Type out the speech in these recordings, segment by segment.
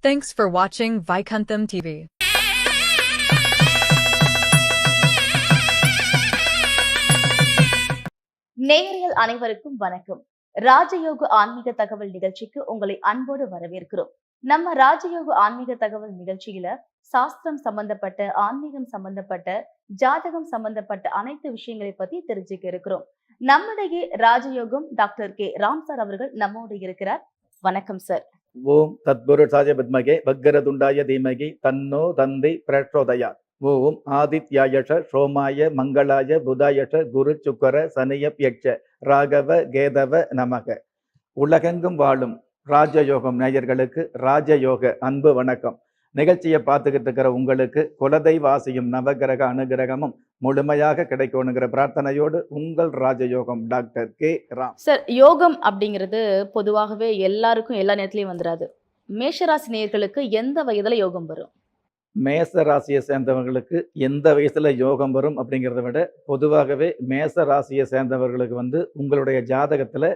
Thanks for watching Vaikuntham TV. நேயர்கள் அனைவருக்கும் வணக்கம். ராஜயோக ஆன்மீக தகவல் நிகழ்ச்சிக்கு உங்களை அன்போடு வரவேற்கிறோம். நம்ம ராஜயோக ஆன்மீக தகவல் நிகழ்ச்சியில சாஸ்திரம் சம்பந்தப்பட்ட, ஆன்மீகம் சம்பந்தப்பட்ட, ஜாதகம் சம்பந்தப்பட்ட அனைத்து விஷயங்களை பத்தி தெரிஞ்சுக்க இருக்கிறோம். நம்முடைய ராஜயோகம் டாக்டர் கே ராம் சார் அவர்கள் நம்மோடு இருக்கிறார். வணக்கம் சார். ஓம் தத்புருஷாய வித்மகே வக்கரதுண்டாய தீமகி தன்னோ தந்தி பிரச்சோதயா. ஓம் ஆதித்யாயஷ சோமாய மங்களாய புதாயஷ குரு சுக்கர சனியப்யட்ச ராகவ கேதவ நமக. உலகெங்கும் வாழும் ராஜயோகம் நேயர்களுக்கு ராஜயோக அன்பு வணக்கம். நிகழ்ச்சியை பார்த்துக்கிட்டு இருக்கிற உங்களுக்கு குலதெய்வாசியும் நவகிரக அனுகிரகமும் முழுமையாக கிடைக்கணுங்கிற பிரார்த்தனையோடு உங்கள் ராஜயோகம் டாக்டர் கே ராம். சார், யோகம் அப்படிங்கிறது பொதுவாகவே எல்லாருக்கும் எல்லா நேரத்திலையும் வந்துடாது. மேஷராசி நேயர்களுக்கு எந்த வயதுல யோகம் வரும்? மேச ராசியை சேர்ந்தவர்களுக்கு எந்த வயசுல யோகம் வரும் அப்படிங்கிறத விட பொதுவாகவே மேச ராசியை சேர்ந்தவர்களுக்கு உங்களுடைய ஜாதகத்துல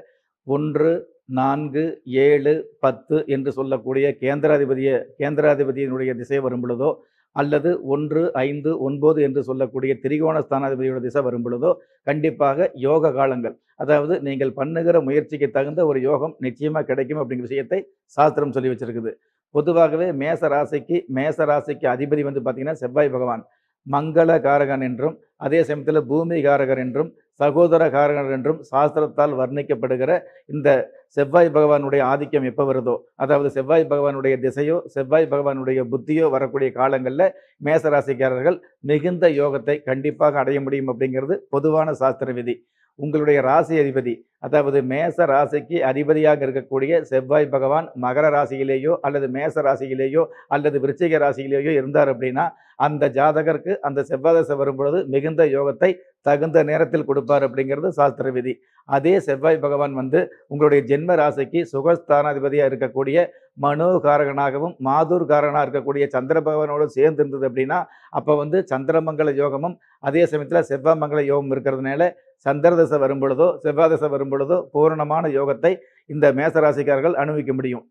1, 4, 7, 10 என்று சொல்லக்கூடிய கேந்திராதிபதியினுடைய திசை வரும் பொழுதோ, அல்லது 1, 5, 9 என்று சொல்லக்கூடிய திரிகோண ஸ்தானாதிபதியோட திசை வரும் பொழுதோ கண்டிப்பாக யோக காலங்கள், அதாவது நீங்கள் பண்ணுகிற முயற்சிக்கு தகுந்த ஒரு யோகம் நிச்சயமா கிடைக்கும் அப்படிங்கிற விஷயத்தை சாஸ்திரம் சொல்லி வச்சிருக்குது. பொதுவாகவே மேச ராசிக்கு அதிபதி பார்த்தீங்கன்னா செவ்வாய் பகவான் மங்கள காரகன் என்றும், அதே சமயத்தில் பூமி காரகர் என்றும், சகோதர காரகர் என்றும் சாஸ்திரத்தால் வர்ணிக்கப்படுகிற இந்த செவ்வாய் பகவானுடைய ஆதிக்கம் எப்போ வருதோ, அதாவது செவ்வாய் பகவானுடைய திசையோ செவ்வாய் பகவானுடைய புத்தியோ வரக்கூடிய காலங்களில் மேசராசிக்காரர்கள் மிகுந்த யோகத்தை கண்டிப்பாக அடைய முடியும் அப்படிங்கிறது பொதுவான சாஸ்திர விதி. உங்களுடைய ராசி அதிபதி, அதாவது மேச ராசிக்கு அதிபதியாக இருக்கக்கூடிய செவ்வாய் பகவான் மகர ராசியிலேயோ அல்லது மேச ராசியிலேயோ அல்லது விருச்சிக ராசியிலேயோ இருந்தார் அப்படின்னா அந்த ஜாதகருக்கு அந்த செவ்வாய் தசை வரும்பொழுது மிகுந்த யோகத்தை தகுந்த நேரத்தில் கொடுப்பார் அப்படிங்கிறது சாஸ்திர விதி. அதே செவ்வாய் பகவான் உங்களுடைய ஜென்ம ராசிக்கு சுகஸ்தானாதிபதியாக இருக்கக்கூடிய மனோகாரகனாகவும் மாதூர் காரகனாக இருக்கக்கூடிய சந்திர பகவானோடு சேர்ந்து இருந்தது அப்படின்னா அப்போ சந்திரமங்கல யோகமும் அதே சமயத்தில் செவ்வாய் மங்கள யோகம் இருக்கிறதுனால சந்திரதசை வரும் பொழுதோ செவ்வாய் தசை வரும் பொழுதோ பூரணமான யோகத்தை இந்த மேசராசிக்காரர்கள் அனுபவிக்க முடியும்.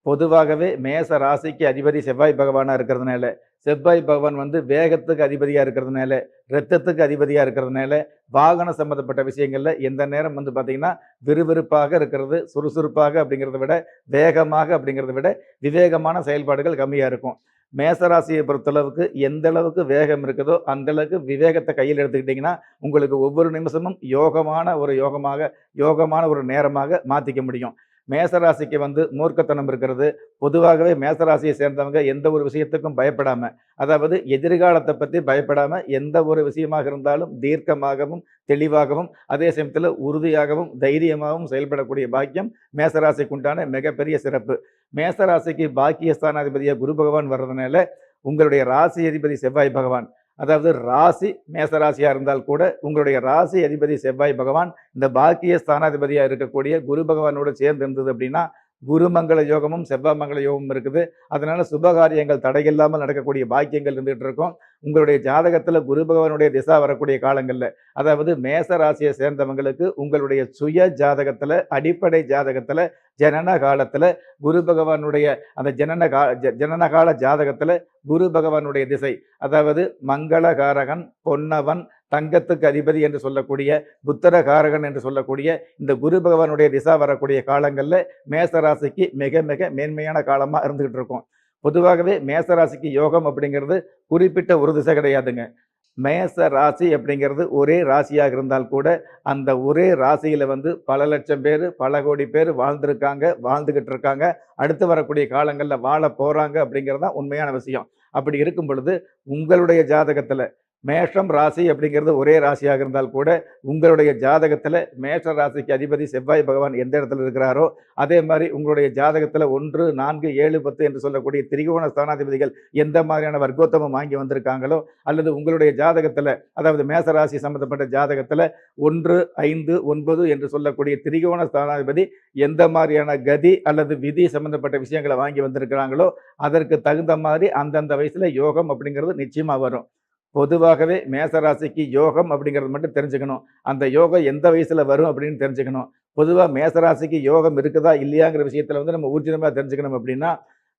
பொதுவாகவே மேச ராசிக்கு அதிபதி செவ்வாய் பகவானாக இருக்கிறதுனால, செவ்வாய் பகவான் வேகத்துக்கு அதிபதியாக இருக்கிறதுனால, இரத்தத்துக்கு அதிபதியாக இருக்கிறதுனால வாகன சம்பந்தப்பட்ட விஷயங்களில் எந்த நேரம் பார்த்தீங்கன்னா விறுவிறுப்பாக இருக்கிறது, சுறுசுறுப்பாக அப்படிங்கிறத விட வேகமாக அப்படிங்கிறத விட விவேகமான செயல்பாடுகள் கம்மியாக இருக்கும். மேசராசியை பொறுத்தளவுக்கு எந்த அளவுக்கு வேகம் இருக்குதோ அந்த அளவுக்கு விவேகத்தை கையில் எடுத்துக்கிட்டிங்கன்னா உங்களுக்கு ஒவ்வொரு நிமிஷமும் யோகமான ஒரு நேரமாக மாற்றிக்க முடியும். மேசராசிக்கு மூர்க்கத்தனம் இருக்கிறது. பொதுவாகவே மேசராசியை சேர்ந்தவங்க எந்த ஒரு விஷயத்துக்கும் பயப்படாம, அதாவது எதிர்காலத்தை பற்றி பயப்படாம எந்த ஒரு விஷயமாக இருந்தாலும் தீர்க்கமாகவும் தெளிவாகவும் அதே சமயத்தில் உறுதியாகவும் தைரியமாகவும் செயல்படக்கூடிய பாக்கியம் மேசராசிக்கு உண்டான மிகப்பெரிய சிறப்பு. மேசராசிக்கு பாக்கியஸ்தானாதிபதியாக குரு பகவான் வர்றதுனால உங்களுடைய ராசி அதிபதி செவ்வாய் பகவான், அதாவது ராசி மேசராசியாக இருந்தால் கூட உங்களுடைய ராசி அதிபதி செவ்வாய் பகவான் இந்த பாக்கிய ஸ்தானாதிபதியாக இருக்கக்கூடிய குரு பகவானோடு சேர்ந்து இருந்தது அப்படின்னா குருமங்கள யோகமும் செவ்வாய் மங்கள யோகமும் இருக்குது. அதனால சுபகாரியங்கள் தடையில்லாமல் நடக்கக்கூடிய பாக்கியங்கள் இருந்துகிட்டு இருக்கும். உங்களுடைய ஜாதகத்தில் குரு பகவானுடைய திசா வரக்கூடிய காலங்களில், அதாவது மேச ராசியை சேர்ந்தவங்களுக்கு உங்களுடைய சுய ஜாதகத்தில் அடிப்படை ஜாதகத்தில் ஜனன காலத்தில் குரு பகவானுடைய அந்த ஜனனகால ஜாதகத்தில் குரு பகவானுடைய திசை, அதாவது மங்களகாரகன், பொன்னவன், தங்கத்துக்கு அதிபதி என்று சொல்லக்கூடிய புத்தரகாரகன் என்று சொல்லக்கூடிய இந்த குரு பகவானுடைய திசா வரக்கூடிய காலங்களில் மேசராசிக்கு மிக மிக மேன்மையான காலமாக இருந்துகிட்டு இருக்கும். பொதுவாகவே மேசராசிக்கு யோகம் அப்படிங்கிறது குறிப்பிட்ட ஒரு திசை கிடையாதுங்க. மேச ராசி அப்படிங்கிறது ஒரே ராசியாக இருந்தால் கூட அந்த ஒரே ராசியில் பல லட்சம் பேர் பல கோடி பேர் வாழ்ந்துகிட்டு இருக்காங்க, அடுத்து வரக்கூடிய காலங்களில் வாழ போகிறாங்க அப்படிங்கிறது தான் உண்மையான விஷயம். அப்படி இருக்கும் பொழுது உங்களுடைய ஜாதகத்தில் மேஷம் ராசி அப்படிங்கிறது ஒரே ராசியாக இருந்தால் கூட உங்களுடைய ஜாதகத்தில் மேஷ ராசிக்கு அதிபதி செவ்வாய் பகவான் எந்த இடத்துல இருக்கிறாரோ அதே மாதிரி உங்களுடைய ஜாதகத்தில் 1, 4, 7, 10 என்று சொல்லக்கூடிய திரிகோண ஸ்தானாதிபதிகள் எந்த மாதிரியான வர்க்கோத்தமம் வாங்கி வந்திருக்காங்களோ, அல்லது உங்களுடைய ஜாதகத்தில், அதாவது மேச ராசி சம்பந்தப்பட்ட ஜாதகத்தில் 1, 5, 9 என்று சொல்லக்கூடிய திரிகோண ஸ்தானாதிபதி எந்த மாதிரியான கதி அல்லது விதி சம்பந்தப்பட்ட விஷயங்களை வாங்கி வந்திருக்கிறாங்களோ அதற்கு தகுந்த மாதிரி அந்தந்த வயசுல யோகம் அப்படிங்கிறது நிச்சயமா வரும். பொதுவாகவே மேசராசிக்கு யோகம் அப்படிங்கிறது மட்டும் தெரிஞ்சுக்கணும். அந்த யோகம் எந்த வயசுல வரும் அப்படின்னு தெரிஞ்சுக்கணும். பொதுவாக மேசராசிக்கு யோகம் இருக்குதா இல்லையாங்கிற விஷயத்துல நம்ம ஊர்ஜிதமாக தெரிஞ்சுக்கணும் அப்படின்னா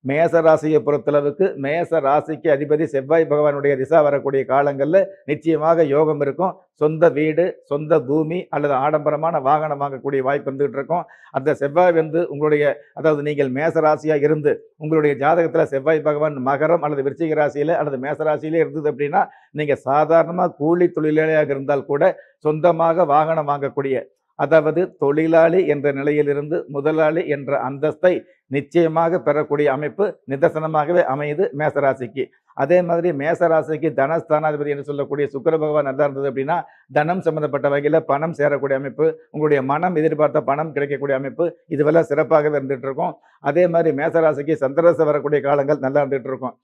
மேச ராசியை பொறுத்தளவுக்கு மேச ராசிக்கு அதிபதி செவ்வாய் பகவானுடைய திசா வரக்கூடிய காலங்கள்ல நிச்சயமாக யோகம் இருக்கும். சொந்த வீடு, சொந்த பூமி அல்லது ஆடம்பரமான வாகனம் வாங்கக்கூடிய வாய்ப்பு இருந்துகிட்டு இருக்கும். அந்த செவ்வாய் வந்து உங்களுடைய, அதாவது நீங்கள் மேச ராசியா இருந்து உங்களுடைய ஜாதகத்துல செவ்வாய் பகவான் மகரம் அல்லது விருச்சிக ராசியில அல்லது மேச ராசியிலே இருந்தது அப்படின்னா, நீங்க சாதாரணமா கூலி தொழிலாளியாக இருந்தால் கூட சொந்தமாக வாகனம் வாங்கக்கூடிய, அதாவது தொழிலாளி என்ற நிலையிலிருந்து முதலாளி என்ற அந்தஸ்தை நிச்சயமாக பெறக்கூடிய அமைப்பு நிதர்சனமாகவே அமையுது மேசராசிக்கு. அதே மாதிரி மேசராசிக்கு தனஸ்தானாதிபதி என்று சொல்லக்கூடிய சுக்கிர பகவான் நல்லா இருந்தது அப்படின்னா, தனம் சம்பந்தப்பட்ட வகையில் பணம் சேரக்கூடிய அமைப்பு, உங்களுடைய மனம் எதிர்பார்த்த பணம் கிடைக்கக்கூடிய அமைப்பு, இதுவெல்லாம் சிறப்பாகவே இருந்துட்டு இருக்கும். அதே மாதிரி மேசராசிக்கு சந்திரரசு வரக்கூடிய காலங்கள் நல்லா இருந்துட்டு இருக்கும்.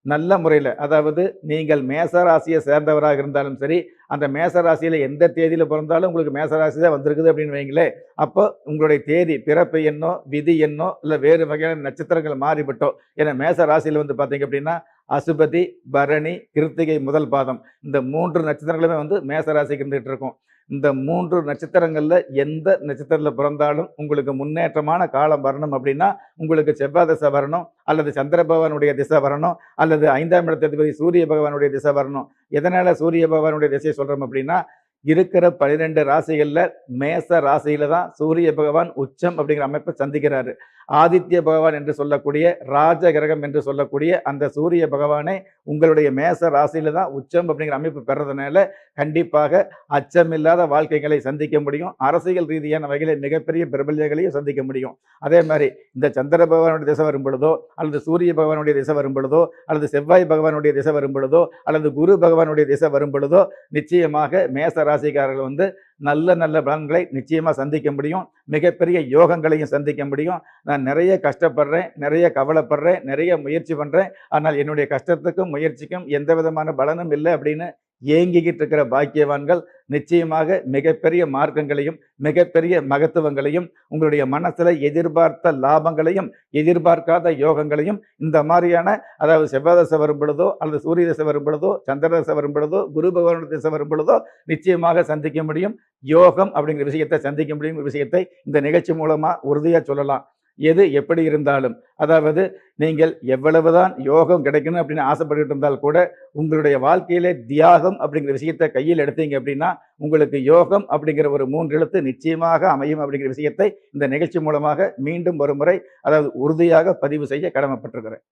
நல்ல முறையில், அதாவது நீங்கள் மேசராசியை சேர்ந்தவராக இருந்தாலும் சரி, அந்த மேசராசியில் எந்த தேதியில் பிறந்தாலும் உங்களுக்கு மேசராசி தான் வந்திருக்குது அப்படின்னு வைங்களே, அப்போ உங்களுடைய தேதி பிறப்பு எண்ணோ விதி எண்ணோ இல்லை வேறு வகையான நட்சத்திரங்கள் மாறிவிட்டோ, ஏன்னா மேசராசியில் வந்து பார்த்தீங்க அப்படின்னா அசுபதி, பரணி, கிருத்திகை முதல் பாதம், இந்த 3 நட்சத்திரங்களுமே வந்து மேசராசிக்கு இருந்துகிட்டு இருக்கும். இந்த 3 நட்சத்திரங்கள்ல எந்த நட்சத்திரத்தில் பிறந்தாலும் உங்களுக்கு முன்னேற்றமான காலம் வரணும் அப்படின்னா, உங்களுக்கு செவ்வாய் திசை வரணும் அல்லது சந்திர பகவானுடைய திசை வரணும் அல்லது 5ஆம் இடத்ததிபதி சூரிய பகவானுடைய திசை வரணும். எதனால சூரிய பகவானுடைய திசையை சொல்றோம் அப்படின்னா, இருக்கிற 12 ராசிகள்ல மேச ராசியில தான் சூரிய பகவான் உச்சம் அப்படிங்கிற அமைப்பை சந்திக்கிறாரு. ஆதித்ய பகவான் என்று சொல்லக்கூடிய ராஜ கிரகம் என்று சொல்லக்கூடிய அந்த சூரிய பகவானே உங்களுடைய மேச ராசியில தான் உச்சம் அப்படிங்கிற அமைப்பு பெறதுனால கண்டிப்பாக அச்சமில்லாத வாழ்க்கைகளை சந்திக்க முடியும். அரசியல் ரீதியான வகையில் மிகப்பெரிய பிரபல்யங்களையும் சந்திக்க முடியும். அதே மாதிரி இந்த சந்திர பகவானுடைய திசை வரும் பொழுதோ அல்லது சூரிய பகவானுடைய திசை வரும் பொழுதோ அல்லது செவ்வாய் பகவானுடைய திசை வரும் பொழுதோ அல்லது குரு பகவானுடைய திசை வரும் பொழுதோ நிச்சயமாக மேச ராசிக்காரர்கள் வந்து நல்ல நல்ல பலன்களை நிச்சயமா சந்திக்க முடியும். மிகப்பெரிய யோகங்களையும் சந்திக்க முடியும். நான் நிறைய கஷ்டப்படுறேன், நிறைய கவலைப்படுறேன், நிறைய முயற்சி பண்றேன், ஆனால் என்னுடைய கஷ்டத்துக்கும் முயற்சிக்கும் எந்த விதமான பலனும் இல்லை அப்படின்னு ஏங்கிக்கிட்டு இருக்கிற பாக்கியவான்கள் நிச்சயமாக மிகப்பெரிய மார்க்கங்களையும் மிகப்பெரிய மகத்துவங்களையும் உங்களுடைய மனசுல எதிர்பார்த்த லாபங்களையும் எதிர்பார்க்காத யோகங்களையும் இந்த மாதிரியான, அதாவது செவ்வாய் தசை வரும் பொழுதோ அல்லது சூரிய தசை வரும் பொழுதோ சந்திர தசை வரும் பொழுதோ குரு பகவானுடைய திசை வரும் பொழுதோ நிச்சயமாக சந்திக்க முடியும். யோகம் அப்படிங்கிற விஷயத்தை சந்திக்க முடியும் விஷயத்தை இந்த நிகழ்ச்சி மூலமா உறுதியா சொல்லலாம். எது எப்படி இருந்தாலும், அதாவது நீங்கள் எவ்வளவுதான் யோகம் கிடைக்கணும் அப்படின்னு ஆசைப்பட்டு இருந்தால் கூட உங்களுடைய வாழ்க்கையிலே தியாகம் அப்படிங்கிற விஷயத்தை கையில் எடுத்தீங்க அப்படின்னா உங்களுக்கு யோகம் அப்படிங்கிற ஒரு 3 எழுத்து நிச்சயமாக அமையும் அப்படிங்கிற விஷயத்தை இந்த நிகழ்ச்சி மூலமாக மீண்டும் ஒரு முறை, அதாவது உறுதியாக பதிவு செய்ய கடமைப்பட்டிருக்கிறேன்.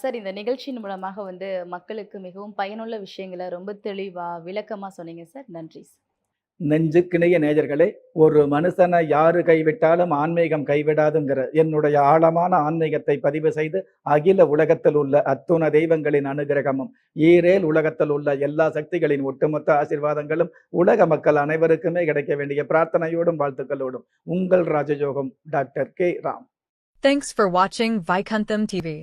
சார், இந்த நிகழ்ச்சியின் மூலமாக வந்து மக்களுக்கு மிகவும் பயனுள்ள விஷயங்களை ரொம்ப தெளிவா விளக்கமா சொன்னீங்க சார். நன்றி சார். நெஞ்சுக்கிணைய நேயர்களே, ஒரு மனுஷனை யாரு கைவிட்டாலும் ஆன்மீகம் கைவிடாதுங்கிற என்னுடைய ஆழமான ஆன்மீகத்தை பதிவு செய்து அகில உலகத்தில் உள்ள அத்துண தெய்வங்களின் அனுகிரகமும் ஈரேல் உலகத்தில் உள்ள எல்லா சக்திகளின் ஒட்டுமொத்த ஆசீர்வாதங்களும் உலக மக்கள் அனைவருக்குமே கிடைக்க வேண்டிய பிரார்த்தனையோடும் வாழ்த்துக்களோடும் உங்கள் ராஜயோகம் doctor K Ram. Thanks for watching Vaikuntham TV.